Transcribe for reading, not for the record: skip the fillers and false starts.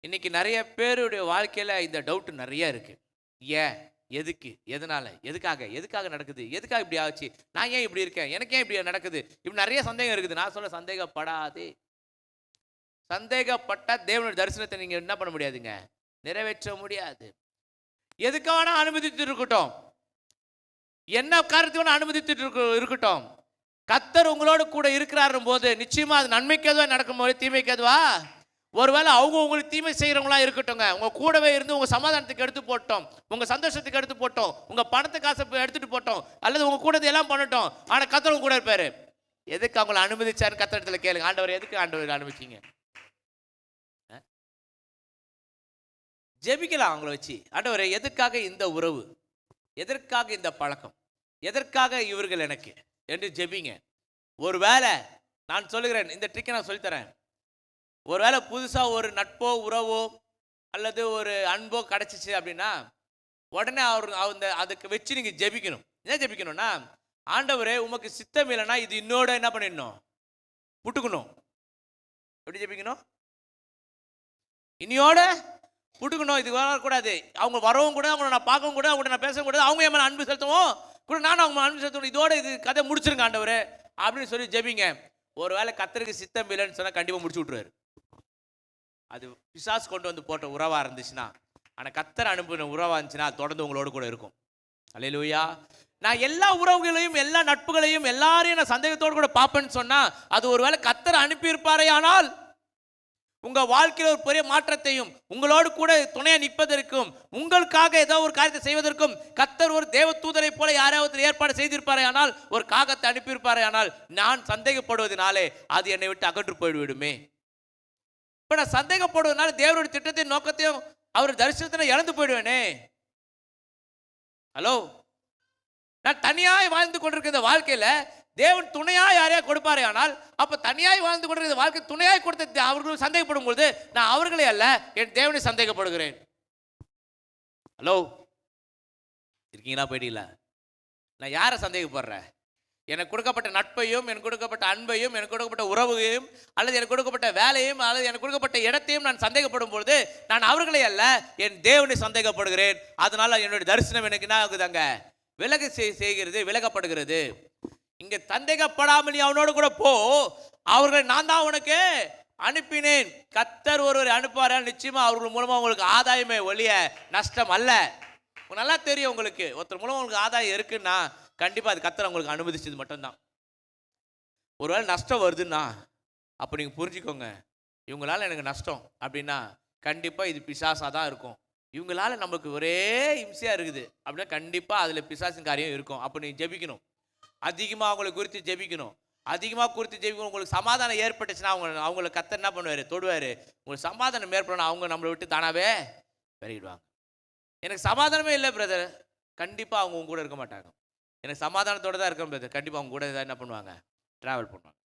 இன்னைக்கு நிறைய பேருடைய வாழ்க்கையில இந்த டவுட் நிறைய இருக்கு. ஏன்? எதுக்கு? எதனால? எதுக்காக நடக்குது? எதுக்காக இப்படி ஆச்சு? நான் ஏன் இப்படி இருக்கேன்? எனக்கு ஏன் இப்படி நடக்குது? இப்படி நிறைய சந்தேகம் இருக்குது. நான் சொல்ல சந்தேகப்படாதே. சந்தேகப்பட்டா தேவனுடைய தரிசனத்தை நீங்க என்ன பண்ண முடியாதுங்க? நிறைவேற்ற முடியாது. எதுக்கான அனுமதித்து இருக்கட்டும். என்ன காரணத்துக்கு அனுமதித்து இருக்கட்டும். கர்த்தர் உங்களோடு கூட இருக்கிறாரும் போது நிச்சயமா அது நன்மைக்கு எதுவா நடக்கும்போது தீமைக்கு எதுவா? ஒருவேளை அவங்க உங்களுக்கு தீமை செய்யறவங்களா இருக்கட்டும்ங்க. உங்க கூடவே இருந்து உங்க சமாதானத்துக்கு எடுத்து போட்டோம், உங்க சந்தோஷத்துக்கு எடுத்து போட்டோம், உங்க பணத்தை காசை எடுத்துட்டு போட்டோம், அல்லது உங்க கூட எல்லாம் பண்ணட்டும். ஆனா கர்த்தர் உங்க கூட இருப்பாரு. எதுக்கு அவங்களை அனுமதிச்சாரு? கர்த்தரிடத்துல கேளுங்க. ஆண்டவர் எதுக்கு ஆண்டவர் அனுமதிச்சீங்க? ஜெபிக்கலாம் அவங்கள வச்சு. ஆண்டவரே எதுக்காக இந்த உறவு? எதற்காக இந்த பழக்கம்? எதற்காக இவர்கள் எனக்கு என்று ஜெபிங்க. ஒருவேளை நான் சொல்லுகிறேன், இந்த ட்ரிக்கை நான் சொல்லித்தரேன். ஒருவேளை புதுசாக ஒரு நட்போ உறவோ அல்லது ஒரு அன்போ கிடச்சிச்சு அப்படின்னா உடனே அதுக்கு வச்சு நீங்கள் ஜெபிக்கணும். என்ன ஜெபிக்கணும்னா, ஆண்டவரே உமக்கு சித்தம் இல்லைன்னா இது இன்னோட என்ன பண்ணிடணும்? புட்டுக்கணும். எப்படி ஜெபிக்கணும்? இனியோட புட்டுக்கணும். இது வரக்கூடாது. அவங்க வரவும் கூட, அவங்கள நான் பார்க்கவும் கூட, அவங்கள்ட்ட நான் பேசவும் கூடாது, அவங்க என் மேலே அன்பு செலுத்தவும் கூட, நானும் அவங்க அன்பு செலுத்தணும். இதோட இது கதை முடிச்சிருங்க ஆண்டவரே அப்படின்னு சொல்லி ஜெபிங்க. ஒரு வேளை கர்த்தருக்கு சித்தம் இல்லைன்னு சொன்னால் கண்டிப்பாக முடிச்சு விட்ருவாரு. அது பிசாசு கொண்டு வந்து போட்ட உறவாக இருந்துச்சுன்னா, ஆனால் கர்த்தர் அனுப்பின உறவாக இருந்துச்சுன்னா தொடர்ந்து உங்களோடு கூட இருக்கும். அல்லேலூயா. நான் எல்லா உறவுகளையும் எல்லா நட்புகளையும் எல்லாரையும் நான் சந்தேகத்தோடு கூட பார்ப்பேன்னு சொன்னால் அது ஒரு வேளை கர்த்தர் அனுப்பியிருப்பாரே. ஆனால் உங்கள் வாழ்க்கையில் ஒரு பெரிய மாற்றத்தையும் உங்களோடு கூட துணையை நிற்பதற்கும் உங்களுக்காக ஏதோ ஒரு காரியத்தை செய்வதற்கும் கர்த்தர் ஒரு தேவ தூதரை போல யாராவது ஏற்பாடு செய்திருப்பாரே. ஆனால் ஒரு காகத்தை அனுப்பியிருப்பாரே. ஆனால் நான் சந்தேகப்படுவதனாலே அது என்னை விட்டு அகன்று போய்விடுமே. இப்போ நான் சந்தேகப்படுவதனால தேவனுடைய திட்டத்தையும் நோக்கத்தையும் அவர் தரிசனத்தை இழந்து போயிடுவேனே. ஹலோ, நான் தனியாய் வாழ்ந்து கொண்டிருக்கிற வாழ்க்கையில தேவன் துணையாய் யாரையா கொடுப்பாரே. ஆனால் அப்ப தனியாய் வாழ்ந்து கொண்டிருக்கிற வாழ்க்கை துணையாய் கொடுத்த அவர்கள் சந்தேகப்படும் பொழுது நான் அவர்களே அல்ல என் தேவனை சந்தேகப்படுகிறேன். ஹலோ, இருக்கீங்களா? போயிட்டீங்களா? நான் யாரை சந்தேகப்படுறேன்? எனக்கு கொடுக்கப்பட்ட நட்பையும், எனக்கு கொடுக்கப்பட்ட அன்பையும், எனக்கு கொடுக்கப்பட்ட உறவையும், அல்லது எனக்கு கொடுக்கப்பட்ட வேலையும், அல்லது எனக்கு கொடுக்கப்பட்ட இடத்தையும் நான் சந்தேகப்படும் பொழுது நான் அவர்களே அல்ல என் தேவனை சந்தேகப்படுகிறேன். அதனால என்னுடைய தரிசனம் எனக்கு என்ன ஆகுதாங்க? விலகப்படுகிறது. இங்க சந்தேகப்படாமல் நீ அவனோடு கூட போ. அவர்களை நான் தான் உனக்கு அனுப்பினேன். கர்த்தர் ஒருவர் அனுப்பாரு, நிச்சயமா அவர்கள் மூலமா உங்களுக்கு ஆதாயமே ஒழிய நஷ்டம் அல்ல. நல்லா தெரியும் உங்களுக்கு, ஒருத்தர் மூலமா உங்களுக்கு ஆதாயம் இருக்குன்னா கண்டிப்பா அது கர்த்தர் உங்களுக்கு அனுமதிச்சது மட்டும்தான். ஒருவேளை நஷ்டம் வருதுன்னா அப்போ நீங்க புரிஞ்சுக்கோங்க, இவங்களால எனக்கு நஷ்டம் அப்படின்னா கண்டிப்பா இது பிசாசா தான் இருக்கும். இவங்களால நமக்கு ஒரே இம்சையா இருக்குது அப்படின்னா கண்டிப்பா அதுல பிசாசின் காரியம் இருக்கும். அப்போ நீங்க ஜெபிக்கணும். அதிகமாக அவங்களை குறித்து ஜெபிக்கணும். அதிகமாக குறித்து ஜெபிக்கணும். உங்களுக்கு சமாதானம் ஏற்பட்டுச்சுன்னா அவங்கள கர்த்தர் என்ன பண்ணுவார்? தொடுவார். உங்களுக்கு சமாதானம் ஏற்படணும். அவங்க நம்மளை விட்டு தானாவே விலகிடுவாங்க. எனக்கு சமாதானமே இல்லை பிரதர், கண்டிப்பாக அவங்க உங்க கூட இருக்க மாட்டாங்க. எனக்கு சமாதானத்தோடு தான் இருக்கேன் பிரதர், கண்டிப்பாக அவங்க கூட என்ன பண்ணுவாங்க? ட்ராவல் பண்ணுவாங்க.